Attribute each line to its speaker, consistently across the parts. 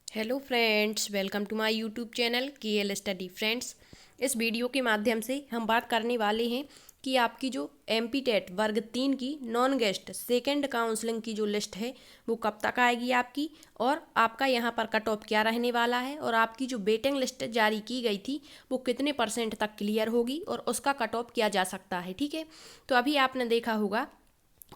Speaker 1: Hello friends, welcome to my YouTube channel KL study friends. इस video के माध्यम से हम बात करने वाले हैं कि आपकी जो MP टेट वर्ग 3 की नॉन गेस्ट सेकेंड काउंसलिंग की जो लिस्ट है वो कब तक आएगी आपकी, और आपका यहाँ पर कट ऑफ क्या रहने वाला है, और आपकी जो वेटिंग लिस्ट जारी की गई थी वो कितने % तक क्लियर होगी और उसका कट ऑफ किया जा सकता है। ठीक है, तो अभी आपने देखा होगा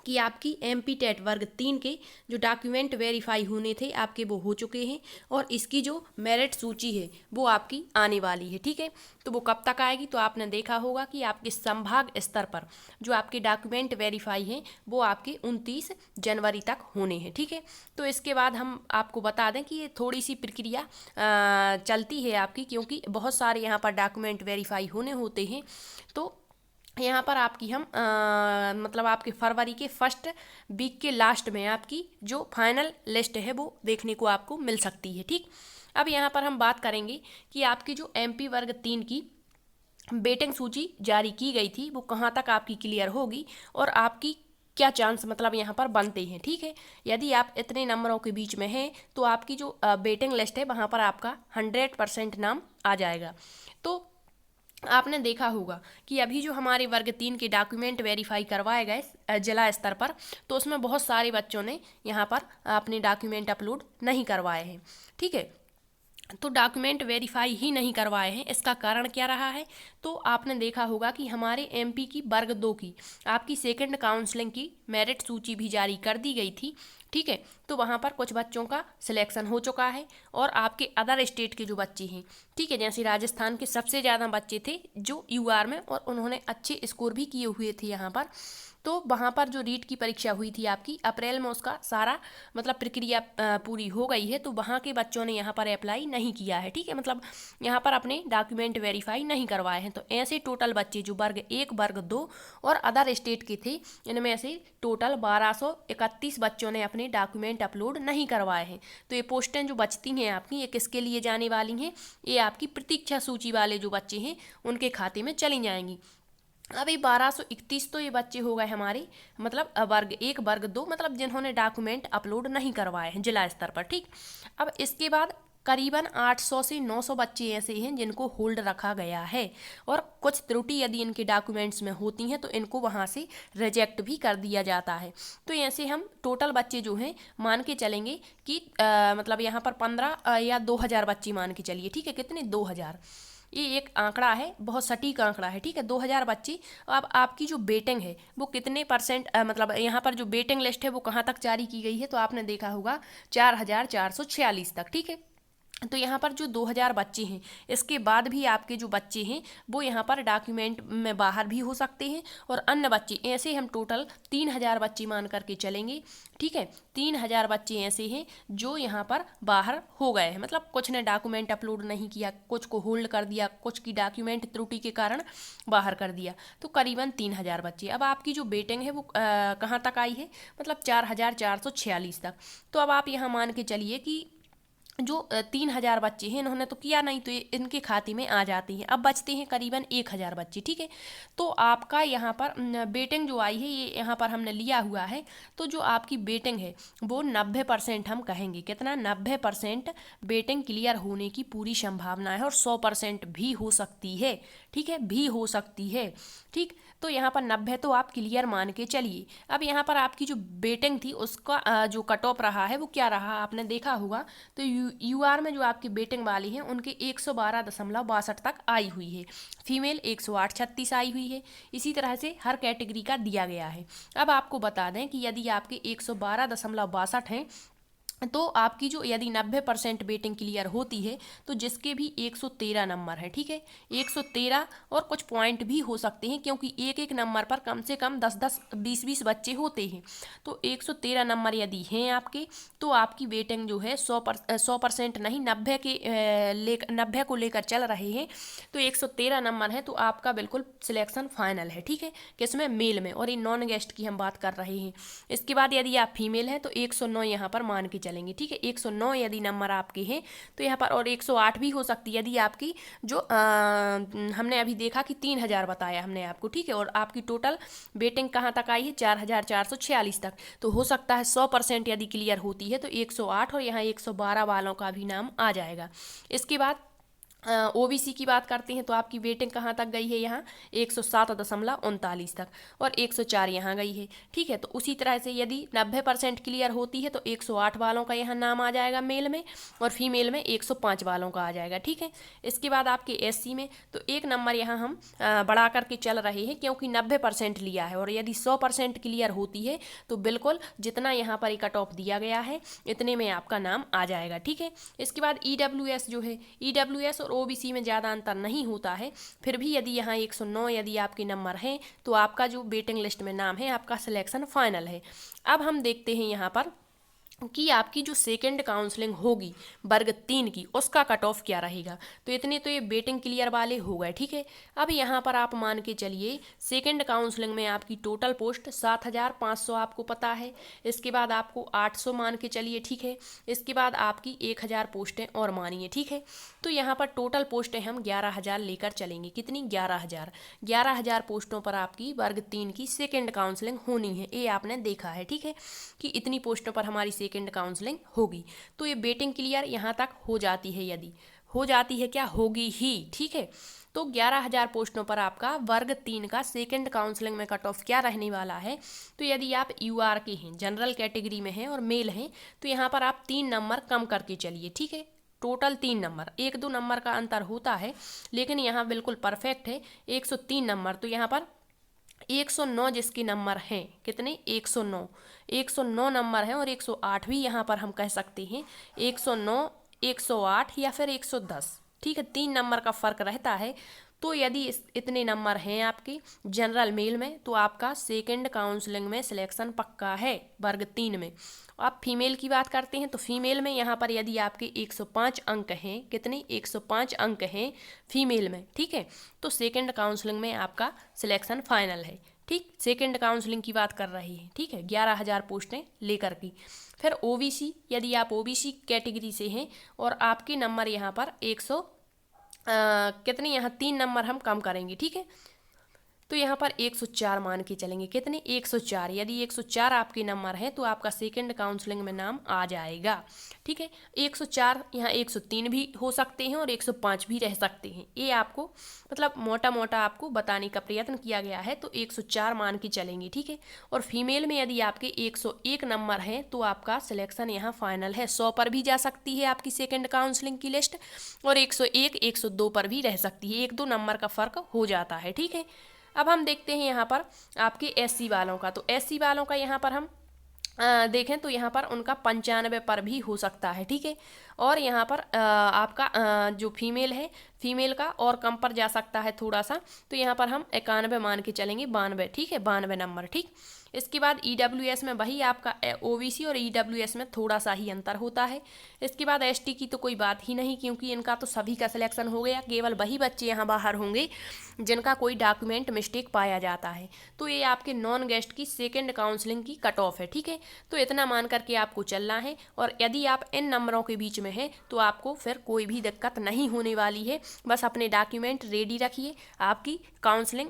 Speaker 1: कि आपकी MP टेट वर्ग 3 के जो डॉक्यूमेंट वेरीफाई होने थे आपके वो हो चुके हैं, और इसकी जो मेरिट सूची है वो आपकी आने वाली है। ठीक है, तो वो कब तक आएगी, तो आपने देखा होगा कि आपके संभाग स्तर पर जो आपके डॉक्यूमेंट वेरीफाई हैं वो आपके 29 जनवरी तक होने हैं। ठीक है, तो इसके बाद हम आपको बता दें कि ये थोड़ी सी प्रक्रिया चलती है आपकी, क्योंकि बहुत सारे यहाँ पर डॉक्यूमेंट वेरीफाई होने होते हैं। तो यहाँ पर आपकी हम मतलब आपके फरवरी के फर्स्ट वीक के लास्ट में आपकी जो फाइनल लिस्ट है वो देखने को आपको मिल सकती है। ठीक, अब यहाँ पर हम बात करेंगे कि आपकी जो MP वर्ग 3 की वेटिंग सूची जारी की गई थी वो कहाँ तक आपकी क्लियर होगी और आपकी क्या चांस मतलब यहाँ पर बनते हैं। ठीक है, यदि आप इतने नंबरों के बीच में हैं तो आपकी जो वेटिंग लिस्ट है वहाँ पर आपका 100% नाम आ जाएगा। तो आपने देखा होगा कि अभी जो हमारे वर्ग 3 के डॉक्यूमेंट वेरीफाई करवाए गए जिला स्तर पर, तो उसमें बहुत सारे बच्चों ने यहाँ पर अपने डॉक्यूमेंट अपलोड नहीं करवाए हैं। ठीक है, तो डॉक्यूमेंट वेरीफाई ही नहीं करवाए हैं, इसका कारण क्या रहा है, तो आपने देखा होगा कि हमारे MP की वर्ग 2 की आपकी सेकंड काउंसलिंग की मेरिट सूची भी जारी कर दी गई थी। ठीक है, तो वहाँ पर कुछ बच्चों का सिलेक्शन हो चुका है, और आपके अदर स्टेट के जो बच्चे हैं, ठीक है, जैसे राजस्थान के सबसे ज़्यादा बच्चे थे जो UR में, और उन्होंने अच्छे स्कोर भी किए हुए थे यहाँ पर। तो वहाँ पर जो रीट की परीक्षा हुई थी आपकी अप्रैल में, उसका सारा मतलब प्रक्रिया पूरी हो गई है, तो वहाँ के बच्चों ने यहाँ पर अप्लाई नहीं किया है। ठीक है, मतलब यहाँ पर अपने डॉक्यूमेंट वेरीफाई नहीं करवाए हैं। तो ऐसे टोटल बच्चे जो वर्ग 1 वर्ग 2 और अदर स्टेट के थे, इनमें से टोटल 1231 बच्चों ने अपने डॉक्यूमेंट अपलोड नहीं करवाए हैं। तो ये पोस्टें जो बचती हैं आपकी, ये किसके लिए जाने वाली हैं, ये आपकी प्रतीक्षा सूची वाले जो बच्चे हैं उनके खाते में चली जाएंगी। अभी 1231 तो ये बच्चे हो गए हमारे, मतलब वर्ग 1 वर्ग 2, मतलब जिन्होंने डॉक्यूमेंट अपलोड नहीं करवाए हैं जिला स्तर पर। ठीक, अब इसके बाद करीबन 800 से 900 बच्चे ऐसे हैं जिनको होल्ड रखा गया है, और कुछ त्रुटि यदि इनके डॉक्यूमेंट्स में होती हैं तो इनको वहाँ से रिजेक्ट भी कर दिया जाता है। तो ऐसे हम टोटल बच्चे जो हैं मान के चलेंगे कि मतलब यहाँ पर 15 या 2000 बच्चे मान के चलिए। ठीक है, कितने, 2000, ये एक आंकड़ा है, बहुत सटीक आंकड़ा है। ठीक है, 2000 बच्चे। अब आपकी जो वेटिंग है वो कितने % मतलब यहाँ पर जो वेटिंग लिस्ट है वो कहाँ तक जारी की गई है, तो आपने देखा होगा 4446 तक। ठीक है, तो यहाँ पर जो 2000 बच्चे हैं, इसके बाद भी आपके जो बच्चे हैं वो यहाँ पर डॉक्यूमेंट में बाहर भी हो सकते हैं, और अन्य बच्चे ऐसे हम टोटल 3000 बच्चे मान करके चलेंगे। ठीक है, 3000 बच्चे ऐसे हैं जो यहाँ पर बाहर हो गए हैं, मतलब कुछ ने डॉक्यूमेंट अपलोड नहीं किया, कुछ को होल्ड कर दिया, कुछ की डॉक्यूमेंट त्रुटि के कारण बाहर कर दिया, तो करीबन 3000 बच्चे। अब आपकी जो वेटिंग है वो कहाँ तक आई है, मतलब 4446 तक। तो अब आप यहाँ मान के चलिए कि जो 3000 बच्चे हैं इन्होंने तो किया नहीं, तो ये इनके खाते में आ जाते हैं। अब बचते हैं करीबन 1000 बच्चे। ठीक है, तो आपका यहाँ पर वेटिंग जो आई है ये यहाँ पर हमने लिया हुआ है, तो जो आपकी वेटिंग है वो 90% हम कहेंगे। कितना, 90% वेटिंग क्लियर होने की पूरी संभावना है, और 100% भी हो सकती है। ठीक है, भी हो सकती है। ठीक, तो यहाँ पर 90 तो आप क्लियर मान के चलिए। अब यहाँ पर आपकी जो वेटिंग थी उसका जो कट ऑफ रहा है वो क्या रहा, आपने देखा होगा। तो UR में जो आपकी वेटिंग वाली हैं उनके 112.62 तक आई हुई है, फीमेल 108.36 आई हुई है। इसी तरह से हर कैटेगरी का दिया गया है। अब आपको बता दें कि यदि आपके 112.62 हैं, तो आपकी जो यदि 90% वेटिंग क्लियर होती है तो जिसके भी 113 नंबर है। ठीक है, 113 और कुछ पॉइंट भी हो सकते हैं, क्योंकि एक एक नंबर पर कम से कम 10-10 20-20 बच्चे होते हैं। तो 113 नंबर यदि हैं आपके, तो आपकी वेटिंग जो है 100% नहीं, 90 के 90 को लेकर चल रहे हैं, तो 113 नंबर है, तो आपका बिल्कुल सिलेक्शन फाइनल है। ठीक है, किसमें, मेल में, और ये नॉन गेस्ट की हम बात कर रहे हैं। इसके बाद यदि आप फीमेल हैं तो 109 यहाँ पर मान के चलेंगे, ठीक है। 109 यदि नंबर आपके हैं तो यहाँ पर, और 108 भी हो सकती है यदि आपकी जो हमने अभी देखा कि 3000 बताया हमने आपको, ठीक है, और आपकी टोटल वेटिंग कहाँ तक आई है 4446 तक, तो हो सकता है 100% यदि क्लियर होती है तो 108 और यहाँ 112 वालों का भी नाम आ जाएगा। इसके बाद ओबीसी की बात करते हैं तो आपकी वेटिंग कहाँ तक गई है, यहाँ 107.39 तक, और 104 यहाँ गई है, ठीक है। तो उसी तरह से यदि 90% क्लियर होती है तो 108 वालों का यहाँ नाम आ जाएगा मेल में, और फीमेल में 105 वालों का आ जाएगा, ठीक है। इसके बाद आपके एससी में तो एक नंबर यहाँ हम बढ़ा करके चल रहे हैं क्योंकि 90% लिया है, और यदि 100% क्लियर होती है तो बिल्कुल जितना यहाँ पर कट ऑफ दिया गया है इतने में आपका नाम आ जाएगा, ठीक है। इसके बाद ईडब्ल्यूएस जो है, ईडब्ल्यूएस और ओबीसी में ज़्यादा अंतर नहीं होता है, फिर भी यदि यहाँ 109 यदि आपके नंबर हैं तो आपका जो वेटिंग लिस्ट में नाम है आपका सिलेक्शन फाइनल है। अब हम देखते हैं यहाँ पर कि आपकी जो सेकंड काउंसलिंग होगी वर्ग 3 की उसका कट ऑफ क्या रहेगा। तो इतने तो ये वेटिंग क्लियर वाले हो गए, ठीक है। अब यहाँ पर आप मान के चलिए सेकंड काउंसलिंग में आपकी टोटल पोस्ट 7500 आपको पता है, इसके बाद आपको 800 मान के चलिए, ठीक है। इसके बाद आपकी 1000 पोस्टें और मानिए, ठीक है। तो यहाँ पर टोटल पोस्टें हम 11000 लेकर चलेंगे, कितनी 11000 पोस्टों पर आपकी वर्ग 3 की सेकेंड काउंसलिंग होनी है, ये आपने देखा है, ठीक है, कि इतनी पोस्टों पर हमारी सेकंड काउंसलिंग होगी। तो ये वेटिंग क्लियर यहाँ तक हो जाती है, यदि हो जाती है क्या होगी ही, ठीक है। तो 11000 पोस्टों पर आपका वर्ग 3 का सेकंड काउंसलिंग में कट ऑफ क्या रहने वाला है। तो यदि आप यूआर के हैं, जनरल कैटेगरी में हैं और मेल हैं तो यहाँ पर आप 3 नंबर कम करके चलिए, ठीक है। टोटल 3 नंबर, 1-2 नंबर का अंतर होता है लेकिन यहाँ बिल्कुल परफेक्ट है 103 नंबर। तो यहाँ पर 109 जिसके नंबर हैं, कितने 109 नंबर हैं, और 108 भी यहाँ पर हम कह सकते हैं, 109, 108 या फिर 110, ठीक है, 3 नंबर का फर्क रहता है। तो यदि इतने नंबर हैं आपके जनरल मेल में तो आपका सेकंड काउंसलिंग में सिलेक्शन पक्का है वर्ग 3 में। आप फीमेल की बात करते हैं तो फीमेल में यहाँ पर यदि आपके 105 अंक हैं, कितने 105 अंक हैं फीमेल में, ठीक है, तो सेकंड काउंसलिंग में आपका सिलेक्शन फाइनल है, ठीक। सेकंड काउंसलिंग की बात कर रही है, ठीक है, 11000 पोस्टें लेकर की। फिर ओबीसी, यदि आप ओबीसी कैटेगरी से हैं और आपके नंबर यहाँ पर 100 कितने, यहाँ 3 नंबर हम कम करेंगे, ठीक है। तो यहाँ पर 104 मान के चलेंगे, कितने 104, यदि 104 आपके नंबर हैं तो आपका सेकंड काउंसलिंग में नाम आ जाएगा, ठीक है। 104 यहाँ 103 भी हो सकते हैं और 105 भी रह सकते हैं, ये आपको मतलब मोटा मोटा आपको बताने का प्रयत्न किया गया है। तो 104 मान के चलेंगे, ठीक है। और फीमेल में यदि आपके 101 नंबर हैं तो आपका सिलेक्शन यहाँ फाइनल है, 100 पर भी जा सकती है आपकी सेकेंड काउंसलिंग की लिस्ट, और 101, 102 पर भी रह सकती है, 1-2 नंबर का फर्क हो जाता है, ठीक है। अब हम देखते हैं यहाँ पर आपके एससी वालों का। तो एससी वालों का यहाँ पर हम देखें तो यहाँ पर उनका 95 पर भी हो सकता है, ठीक है। और यहाँ पर आपका जो फीमेल है, फीमेल का और कम पर जा सकता है थोड़ा सा, तो यहाँ पर हम 91 मान के चलेंगे, 92, ठीक है, 92 नंबर, ठीक। इसके बाद ईडब्ल्यूएस में वही आपका ओबीसी और ईडब्ल्यूएस में थोड़ा सा ही अंतर होता है। इसके बाद एसटी की तो कोई बात ही नहीं क्योंकि इनका तो सभी का सिलेक्शन हो गया, केवल वही बच्चे यहाँ बाहर होंगे जिनका कोई डॉक्यूमेंट मिस्टेक पाया जाता है। तो ये आपके नॉन गेस्ट की सेकेंड काउंसलिंग की कट ऑफ है, ठीक है। तो इतना मान करके आपको चलना है, और यदि आप इन नंबरों के बीच में हैं तो आपको फिर कोई भी दिक्कत नहीं होने वाली है। बस अपने डॉक्यूमेंट रेडी रखिए, आपकी काउंसलिंग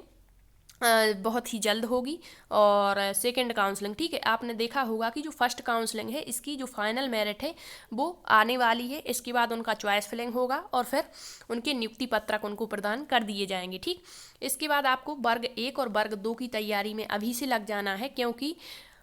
Speaker 1: बहुत ही जल्द होगी। और सेकंड काउंसलिंग, ठीक है, आपने देखा होगा कि जो फर्स्ट काउंसलिंग है इसकी जो फाइनल मेरिट है वो आने वाली है, इसके बाद उनका चॉइस फिलिंग होगा और फिर उनके नियुक्ति पत्रक उनको प्रदान कर दिए जाएंगे, ठीक। इसके बाद आपको वर्ग 1 और वर्ग 2 की तैयारी में अभी से लग जाना है क्योंकि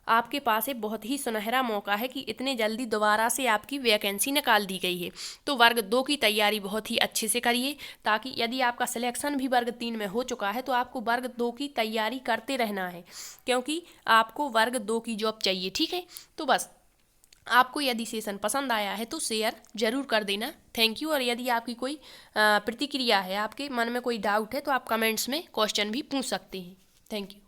Speaker 1: आपके पास एक बहुत ही सुनहरा मौका है कि इतने जल्दी दोबारा से आपकी वैकेंसी निकाल दी गई है। तो वर्ग 2 की तैयारी बहुत ही अच्छे से करिए ताकि यदि आपका सिलेक्शन भी वर्ग 3 में हो चुका है तो आपको वर्ग 2 की तैयारी करते रहना है क्योंकि आपको वर्ग 2 की जॉब चाहिए, ठीक है। तो बस आपको यदि सेशन पसंद आया है तो शेयर जरूर कर देना, थैंक यू। और यदि आपकी कोई प्रतिक्रिया है, आपके मन में कोई डाउट है तो आप कमेंट्स में क्वेश्चन भी पूछ सकते हैं, थैंक यू।